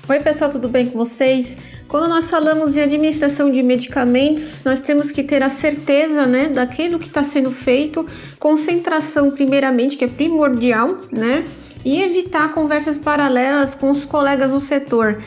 Oi pessoal, tudo bem com vocês? Quando nós falamos em administração de medicamentos, nós temos que ter a certeza, daquilo que está sendo feito, concentração primeiramente, que é primordial, e evitar conversas paralelas com os colegas no setor.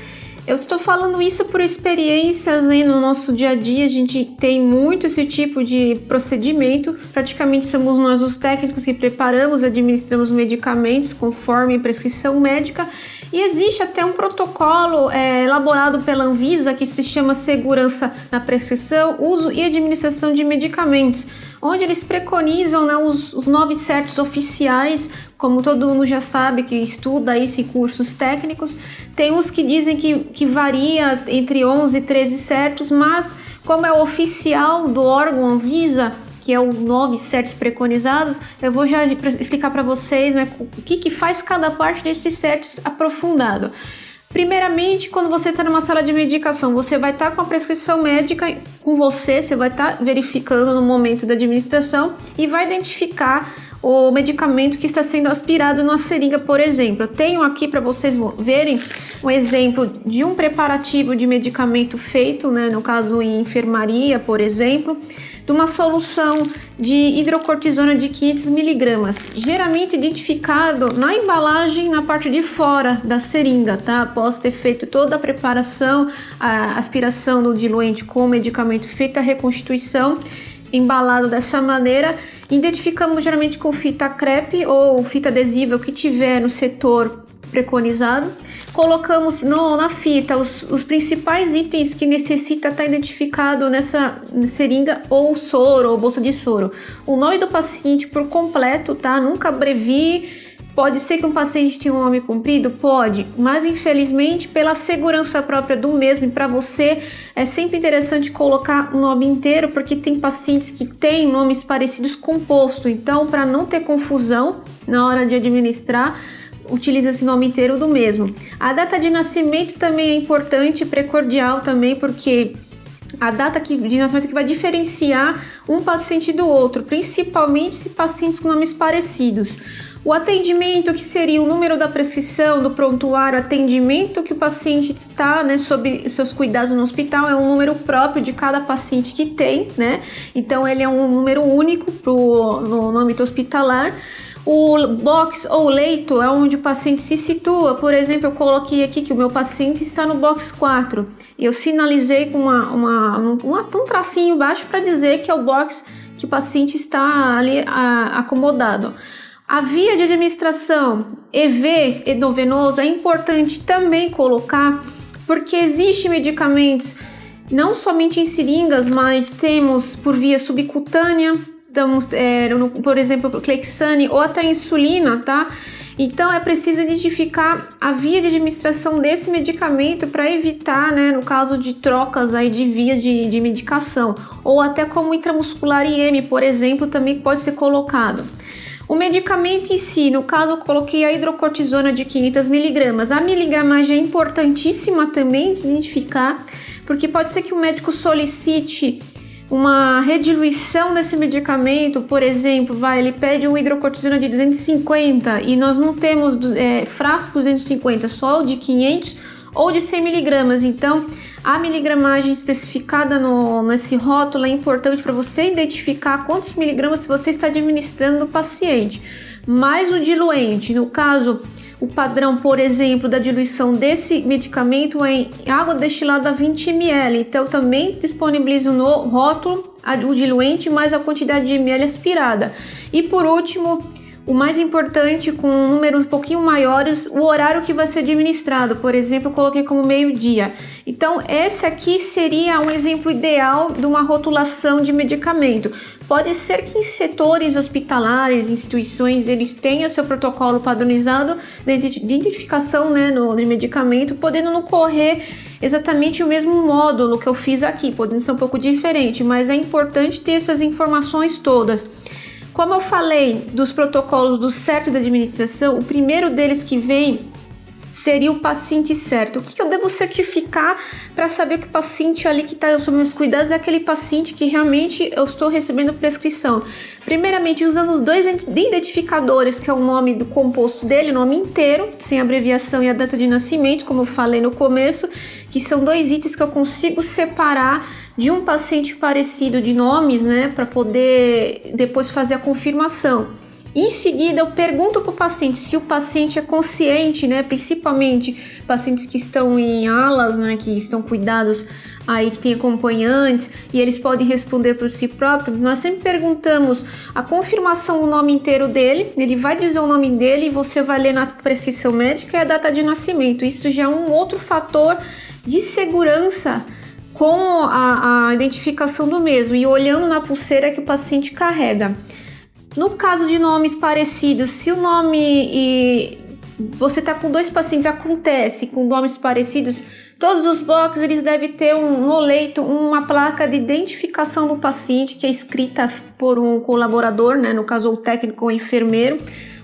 Eu estou falando isso por experiências, no nosso dia a dia. A gente tem muito esse tipo de procedimento. Praticamente somos nós os técnicos que preparamos e administramos medicamentos conforme prescrição médica. E existe até um protocolo elaborado pela Anvisa que se chama Segurança na Prescrição, Uso e Administração de Medicamentos, onde eles preconizam os 9 certos oficiais, como todo mundo já sabe que estuda isso em cursos técnicos. Tem uns que dizem que varia entre 11 e 13 certos, mas como é o oficial do órgão Anvisa, que é o 9 certos preconizados, eu vou já explicar para vocês o que faz cada parte desses certos aprofundado. Primeiramente, quando você está numa sala de medicação, você vai estar com a prescrição médica com você vai estar verificando no momento da administração e vai identificar o medicamento que está sendo aspirado numa seringa, por exemplo. Eu tenho aqui para vocês verem um exemplo de um preparativo de medicamento feito, no caso em enfermaria, por exemplo, de uma solução de hidrocortisona de 500 mg, geralmente identificado na embalagem na parte de fora da seringa, tá? Após ter feito toda a preparação, a aspiração do diluente com o medicamento, feita a reconstituição, embalado dessa maneira, identificamos geralmente com fita crepe ou fita adesiva, o que tiver no setor preconizado. Colocamos na fita os principais itens que necessita estar identificado nessa seringa ou soro ou bolsa de soro. O nome do paciente por completo, tá? Nunca abrevie. Pode ser que um paciente tenha um nome comprido? Pode, mas infelizmente pela segurança própria do mesmo e para você é sempre interessante colocar o nome inteiro, porque tem pacientes que têm nomes parecidos composto. Então, para não ter confusão na hora de administrar, utiliza esse nome inteiro do mesmo. A data de nascimento também é importante, primordial também, porque a data de nascimento que vai diferenciar um paciente do outro, principalmente se pacientes com nomes parecidos. O atendimento, que seria o número da prescrição, do prontuário, atendimento que o paciente está, sob seus cuidados no hospital, é um número próprio de cada paciente que tem, Então, ele é um número único no âmbito hospitalar. O box ou leito é onde o paciente se situa. Por exemplo, eu coloquei aqui que o meu paciente está no box 4. Eu sinalizei com um tracinho baixo para dizer que é o box que o paciente está ali acomodado. A via de administração, EV, endovenoso, é importante também colocar, porque existem medicamentos não somente em seringas, mas temos por via subcutânea, por exemplo, Clexane ou até insulina, tá? Então é preciso identificar a via de administração desse medicamento para evitar, no caso de trocas aí de via de medicação, ou até como intramuscular IM, por exemplo, também pode ser colocado. O medicamento em si, no caso eu coloquei a hidrocortisona de 500 mg. A miligramagem é importantíssima também de identificar, porque pode ser que o médico solicite uma rediluição desse medicamento, por exemplo, ele pede uma hidrocortisona de 250 e nós não temos frascos de 250, só o de 500 ou de 100 mg. Então, a miligramagem especificada nesse rótulo é importante para você identificar quantos miligramas você está administrando no paciente. Mais o diluente, no caso, o padrão, por exemplo, da diluição desse medicamento é em água destilada a 20 ml. Então, também disponibilizo no rótulo o diluente mais a quantidade de ml aspirada. E por último, o mais importante, com números um pouquinho maiores, o horário que vai ser administrado. Por exemplo, eu coloquei como meio-dia. Então, esse aqui seria um exemplo ideal de uma rotulação de medicamento. Pode ser que em setores hospitalares, instituições, eles tenham seu protocolo padronizado de identificação de medicamento, podendo não correr exatamente o mesmo módulo que eu fiz aqui, podendo ser um pouco diferente, mas é importante ter essas informações todas. Como eu falei dos protocolos do certo da administração, o primeiro deles que vem seria o paciente certo? O que eu devo certificar para saber que o paciente ali que está sob meus cuidados é aquele paciente que realmente eu estou recebendo prescrição? Primeiramente, usando os 2 identificadores, que é o nome do composto dele, o nome inteiro, sem abreviação, e a data de nascimento, como eu falei no começo, que são 2 itens que eu consigo separar de um paciente parecido de nomes, né, para poder depois fazer a confirmação. Em seguida, eu pergunto para o paciente se o paciente é consciente, né? Principalmente pacientes que estão em alas, né? Que estão cuidados aí, que tem acompanhantes, e eles podem responder por si próprios. Nós sempre perguntamos a confirmação do nome inteiro dele, ele vai dizer o nome dele e você vai ler na prescrição médica e a data de nascimento. Isso já é um outro fator de segurança com a identificação do mesmo e olhando na pulseira que o paciente carrega. No caso de nomes parecidos, se o nome e você está com 2 pacientes, acontece com nomes parecidos, todos os boxes eles devem ter no leito uma placa de identificação do paciente que é escrita por um colaborador, né, no caso o técnico ou enfermeiro,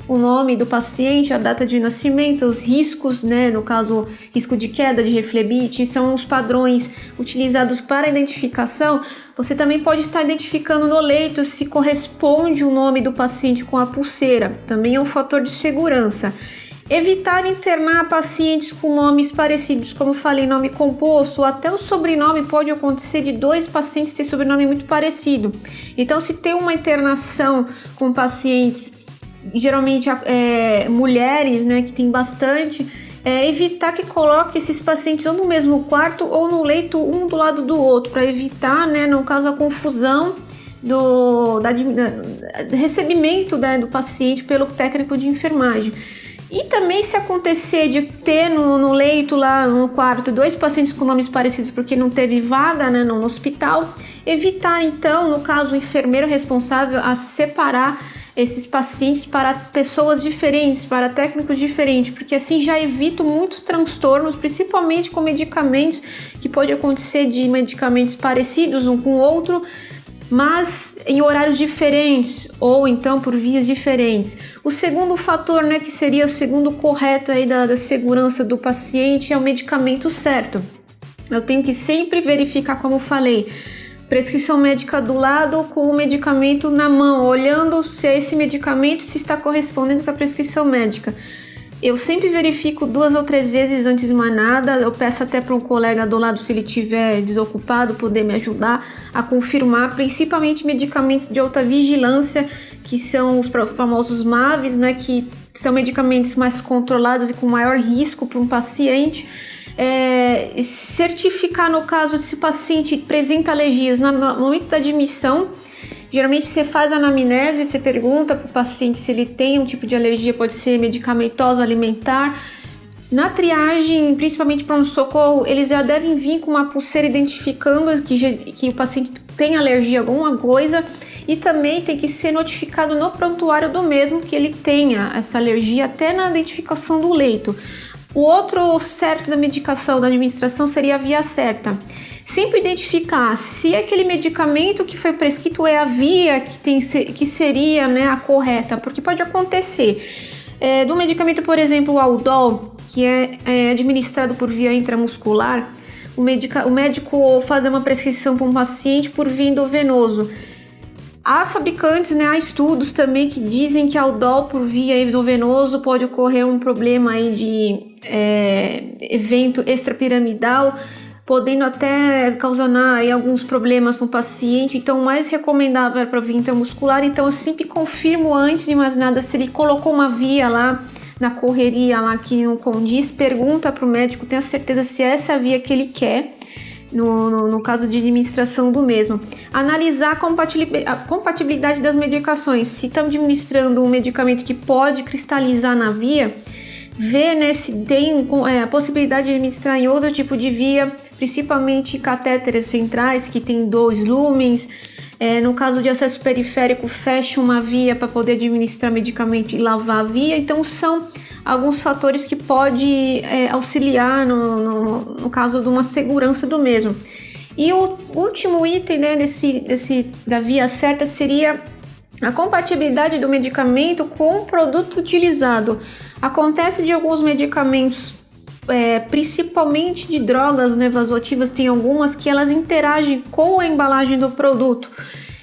o nome do paciente, a data de nascimento, os riscos, né, no caso risco de queda, de reflebite, são os padrões utilizados para identificação. Você também pode estar identificando no leito se corresponde o nome do paciente com a pulseira, também é um fator de segurança. Evitar internar pacientes com nomes parecidos, como falei, nome composto, ou até o sobrenome pode acontecer de 2 pacientes ter sobrenome muito parecido. Então, se tem uma internação com pacientes, geralmente mulheres, né, que tem bastante, evitar que coloque esses pacientes ou no mesmo quarto ou no leito um do lado do outro, para evitar, né, no caso, a confusão do recebimento, né, do paciente pelo técnico de enfermagem. E também, se acontecer de ter no leito lá no quarto 2 pacientes com nomes parecidos porque não teve vaga, né, no hospital, evitar então, no caso, o enfermeiro responsável a separar esses pacientes para pessoas diferentes, para técnicos diferentes, porque assim já evito muitos transtornos, principalmente com medicamentos, que pode acontecer de medicamentos parecidos um com o outro, mas em horários diferentes ou então por vias diferentes. O segundo fator, né, que seria o segundo correto aí da segurança do paciente, é o medicamento certo. Eu tenho que sempre verificar, como eu falei, prescrição médica do lado com o medicamento na mão, olhando se esse medicamento se está correspondendo com a prescrição médica. Eu sempre verifico 2 ou 3 vezes antes de mais nada. Eu peço até para um colega do lado, se ele estiver desocupado, poder me ajudar a confirmar, principalmente medicamentos de alta vigilância, que são os famosos MAVs, né, que são medicamentos mais controlados e com maior risco para um paciente. Certificar, no caso, se o paciente apresenta alergias no momento da admissão. Geralmente você faz a anamnese, você pergunta para o paciente se ele tem um tipo de alergia, pode ser medicamentosa, alimentar. Na triagem, principalmente para um socorro, eles já devem vir com uma pulseira identificando que o paciente tem alergia a alguma coisa, e também tem que ser notificado no prontuário do mesmo que ele tenha essa alergia, até na identificação do leito. O outro certo da medicação, da administração, seria a via certa. Sempre identificar se aquele medicamento que foi prescrito é a via que seria, né, a correta, porque pode acontecer do medicamento, por exemplo, o Aldol, que é administrado por via intramuscular, o médico fazer uma prescrição para um paciente por via endovenoso. Há fabricantes, né, há estudos também que dizem que Aldol por via endovenoso pode ocorrer um problema aí de evento extrapiramidal, podendo até causar aí alguns problemas para o paciente. Então, o mais recomendável é para via intramuscular. Então, eu sempre confirmo antes de mais nada se ele colocou uma via lá na correria lá que não condiz, pergunta para o médico, tenha certeza se é essa a via que ele quer, no caso de administração do mesmo. Analisar a compatibilidade das medicações. Se estamos administrando um medicamento que pode cristalizar na via, ver, né, se tem a possibilidade de administrar em outro tipo de via, principalmente catéteres centrais que tem 2 lúmens. No caso de acesso periférico, fecha uma via para poder administrar medicamento e lavar a via. Então, são alguns fatores que podem auxiliar no caso de uma segurança do mesmo. E o último item, né, da via certa seria a compatibilidade do medicamento com o produto utilizado. Acontece de alguns medicamentos principalmente de drogas, né, vasoativas, tem algumas que elas interagem com a embalagem do produto.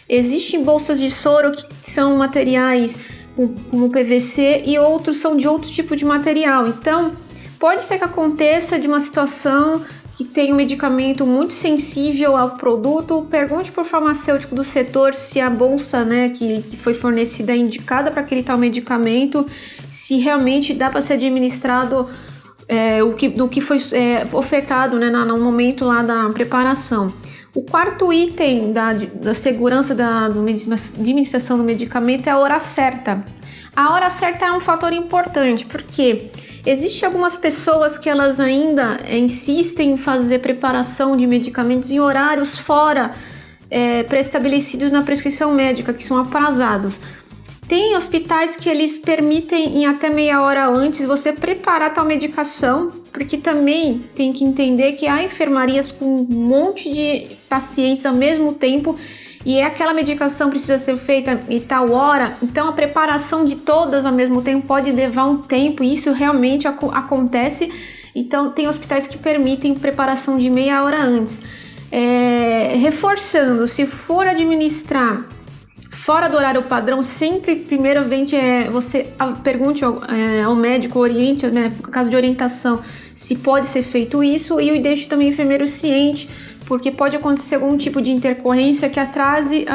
Existem bolsas de soro que são materiais como PVC e outros são de outro tipo de material. Então, pode ser que aconteça de uma situação que tem um medicamento muito sensível ao produto. Pergunte para o farmacêutico do setor se a bolsa, né, que foi fornecida é indicada para aquele tal medicamento, se realmente dá para ser administrado do que foi ofertado, né, no momento lá da preparação. O quarto item da segurança da administração do medicamento é a hora certa. A hora certa é um fator importante, porque existem algumas pessoas que elas ainda insistem em fazer preparação de medicamentos em horários fora pré-estabelecidos na prescrição médica, que são aprazados. Tem hospitais que eles permitem em até meia hora antes você preparar tal medicação, porque também tem que entender que há enfermarias com um monte de pacientes ao mesmo tempo e aquela medicação precisa ser feita em tal hora, então a preparação de todas ao mesmo tempo pode levar um tempo e isso realmente acontece. Então tem hospitais que permitem preparação de meia hora antes. Reforçando, se for administrar fora do horário padrão, sempre primeiramente você pergunte ao médico, oriente, né, no caso de orientação, se pode ser feito isso e deixe também o enfermeiro ciente, porque pode acontecer algum tipo de intercorrência que atrase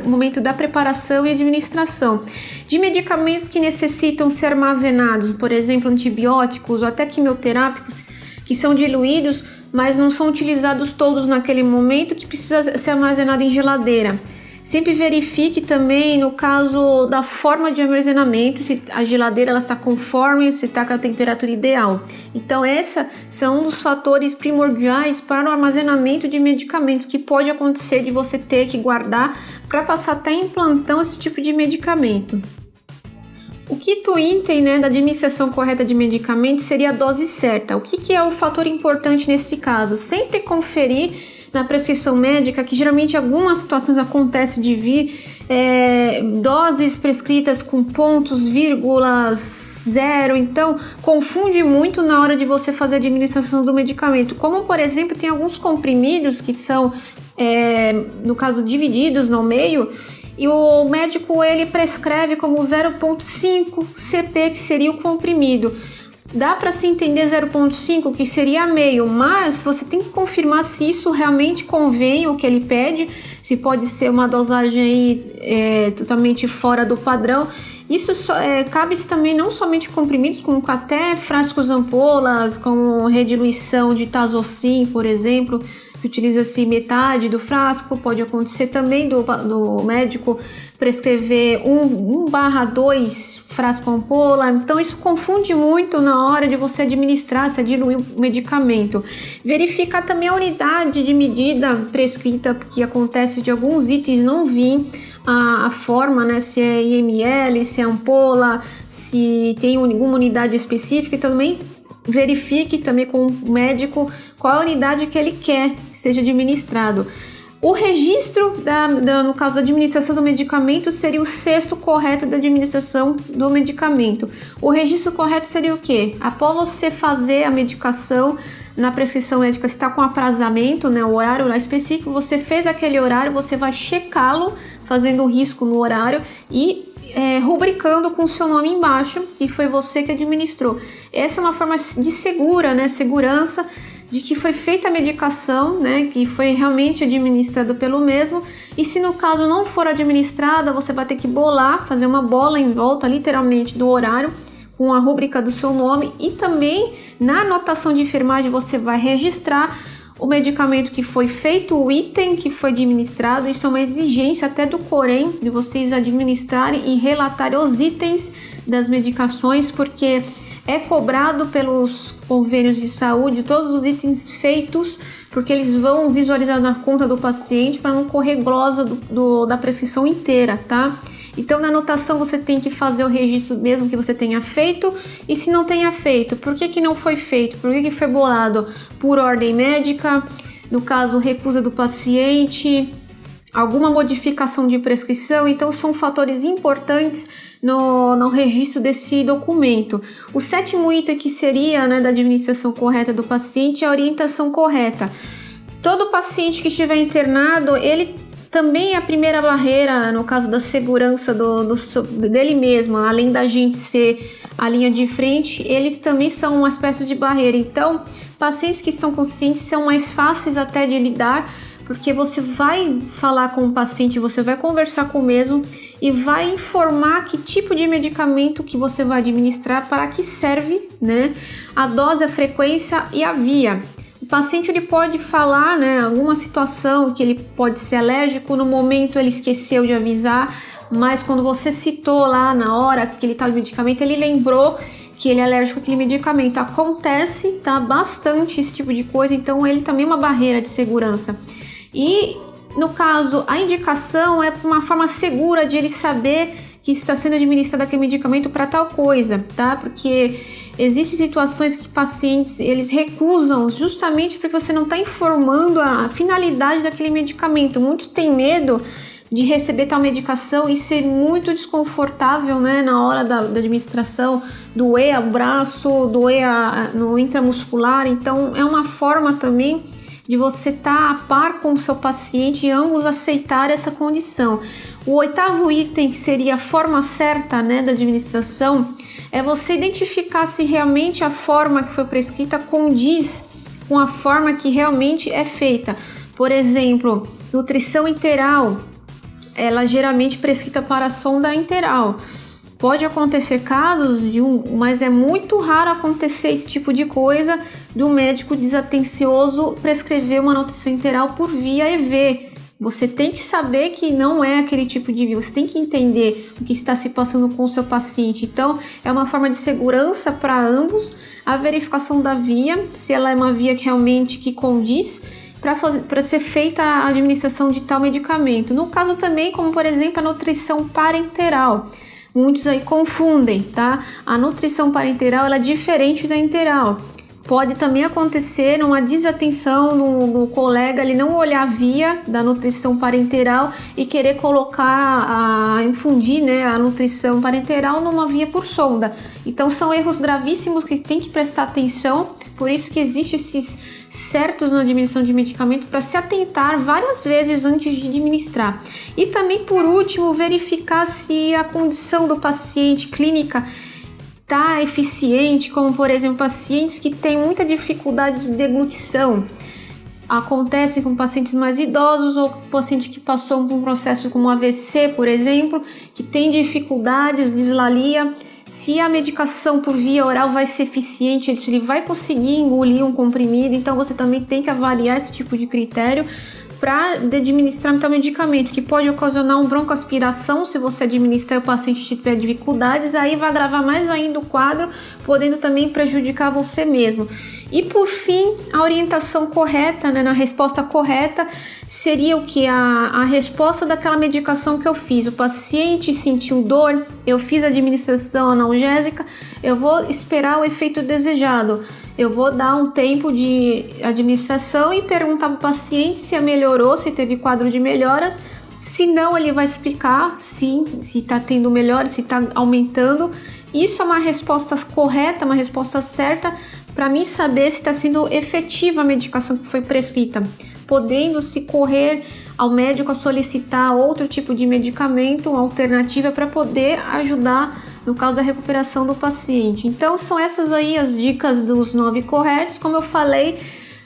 o momento da preparação e administração. De medicamentos que necessitam ser armazenados, por exemplo, antibióticos ou até quimioterápicos, que são diluídos, mas não são utilizados todos naquele momento, que precisa ser armazenado em geladeira. Sempre verifique também no caso da forma de armazenamento, se a geladeira está conforme, se está com a temperatura ideal. Então esses são um dos fatores primordiais para o armazenamento de medicamentos, que pode acontecer de você ter que guardar para passar até em plantão esse tipo de medicamento. O quinto item, né, da administração correta de medicamentos seria a dose certa. O que é o fator importante nesse caso? Sempre conferir na prescrição médica, que geralmente em algumas situações acontece de vir doses prescritas com pontos, vírgulas, zero, então confunde muito na hora de você fazer a administração do medicamento. Como, por exemplo, tem alguns comprimidos que são, no caso, divididos no meio, e o médico ele prescreve como 0,5 CP, que seria o comprimido. Dá para se entender 0,5, que seria meio, mas você tem que confirmar se isso realmente convém o que ele pede, se pode ser uma dosagem aí, totalmente fora do padrão. Isso cabe-se também não somente comprimidos, como até frascos ampolas, como rediluição de Tazocin, por exemplo, que utiliza-se metade do frasco. Pode acontecer também do médico prescrever 1/2 frasco ampola. Então isso confunde muito na hora de você administrar, se diluir o medicamento. Verificar também a unidade de medida prescrita, porque acontece de alguns itens não vir a forma, né, se é ml, se é ampola, se tem alguma unidade específica. Também verifique também com o médico qual a unidade que ele quer que seja administrado. O registro, no caso da administração do medicamento, seria o sexto correto da administração do medicamento. O registro correto seria o quê? Após você fazer a medicação, na prescrição médica está com aprazamento, né, o horário lá específico, você fez aquele horário, você vai checá-lo, fazendo um risco no horário e rubricando com o seu nome embaixo, e foi você que administrou. Essa é uma forma de segurança de que foi feita a medicação, né, que foi realmente administrada pelo mesmo. E se no caso não for administrada, você vai ter que fazer uma bola em volta, literalmente, do horário, com a rúbrica do seu nome, e também na anotação de enfermagem você vai registrar o medicamento que foi feito, o item que foi administrado. Isso é uma exigência até do Corém, de vocês administrarem e relatarem os itens das medicações, porque é cobrado pelos convênios de saúde todos os itens feitos, porque eles vão visualizar na conta do paciente para não correr glosa da prescrição inteira, tá? Então, na anotação você tem que fazer o registro mesmo que você tenha feito, e se não tenha feito, por que não foi feito? Por que foi bolado? Por ordem médica, no caso, recusa do paciente, alguma modificação de prescrição, então são fatores importantes no registro desse documento. O 7º item, que seria, né, da administração correta do paciente, é a orientação correta. Todo paciente que estiver internado, ele também é a primeira barreira, no caso da segurança dele mesmo, além da gente ser a linha de frente, eles também são uma espécie de barreira. Então, pacientes que estão conscientes são mais fáceis até de lidar, porque você vai falar com o paciente, você vai conversar com o mesmo e vai informar que tipo de medicamento que você vai administrar, para que serve, né, a dose, a frequência e a via. O paciente ele pode falar, né, alguma situação que ele pode ser alérgico, no momento ele esqueceu de avisar, mas quando você citou lá na hora que ele estava de medicamento, ele lembrou que ele é alérgico àquele medicamento. Acontece, tá, bastante esse tipo de coisa, então ele também é uma barreira de segurança. E no caso, a indicação é uma forma segura de ele saber que está sendo administrado aquele medicamento para tal coisa, tá? Porque existem situações que pacientes eles recusam justamente porque você não está informando a finalidade daquele medicamento. Muitos têm medo de receber tal medicação e ser muito desconfortável, né, na hora da administração, doer o braço, doer no intramuscular. Então é uma forma também de você estar a par com o seu paciente e ambos aceitar essa condição. O 8º item, que seria a forma certa, né, da administração, é você identificar se realmente a forma que foi prescrita condiz com a forma que realmente é feita. Por exemplo, nutrição enteral, ela geralmente prescrita para a sonda enteral. Pode acontecer casos mas é muito raro acontecer esse tipo de coisa, do médico desatencioso prescrever uma nutrição enteral por via EV. Você tem que saber que não é aquele tipo de via, você tem que entender o que está se passando com o seu paciente. Então, é uma forma de segurança para ambos, a verificação da via, se ela é uma via que realmente que condiz, para ser feita a administração de tal medicamento. No caso também, como por exemplo, a nutrição parenteral. Muitos aí confundem, tá? A nutrição parenteral ela é diferente da enteral. Pode também acontecer uma desatenção no colega, ele não olhar a via da nutrição parenteral e querer colocar, infundir, né, a nutrição parenteral numa via por sonda. Então são erros gravíssimos que tem que prestar atenção, por isso que existem esses certos na administração de medicamentos para se atentar várias vezes antes de administrar. E também, por último, verificar se a condição do paciente clínica tá eficiente, como por exemplo pacientes que têm muita dificuldade de deglutição. Acontece com pacientes mais idosos ou paciente que passou por um processo como AVC, por exemplo, que tem dificuldades, dislalia. Se a medicação por via oral vai ser eficiente, se ele vai conseguir engolir um comprimido, então você também tem que avaliar esse tipo de critério para administrar um medicamento que pode ocasionar uma broncoaspiração se você administrar e o paciente tiver dificuldades, aí vai agravar mais ainda o quadro, podendo também prejudicar você mesmo. E por fim, a orientação correta, né, na resposta correta, seria o que? A resposta daquela medicação que eu fiz. O paciente sentiu dor, eu fiz a administração analgésica, eu vou esperar o efeito desejado. Eu vou dar um tempo de administração e perguntar para o paciente se melhorou, se teve quadro de melhoras. Se não, ele vai explicar sim, se está tendo melhora, se está aumentando. Isso é uma resposta correta, uma resposta certa para mim saber se está sendo efetiva a medicação que foi prescrita, podendo-se correr ao médico a solicitar outro tipo de medicamento, uma alternativa para poder ajudar no caso da recuperação do paciente. Então são essas aí as dicas dos 9 corretos, como eu falei,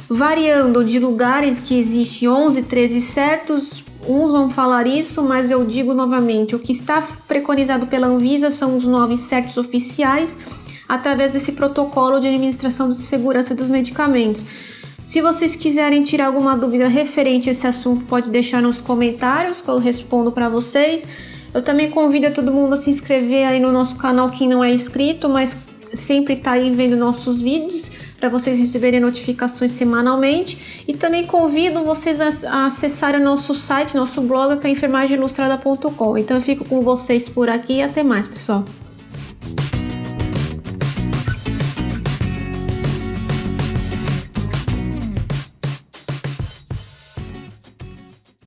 variando de lugares que existe 11, 13 certos, uns vão falar isso, mas eu digo novamente, o que está preconizado pela Anvisa são os 9 certos oficiais, através desse protocolo de administração de segurança dos medicamentos. Se vocês quiserem tirar alguma dúvida referente a esse assunto, pode deixar nos comentários que eu respondo para vocês. Eu também convido a todo mundo a se inscrever aí no nosso canal, quem não é inscrito, mas sempre tá aí vendo nossos vídeos, para vocês receberem notificações semanalmente. E também convido vocês a acessarem o nosso site, nosso blog, que é enfermagemilustrada.com. Então eu fico com vocês por aqui e até mais, pessoal.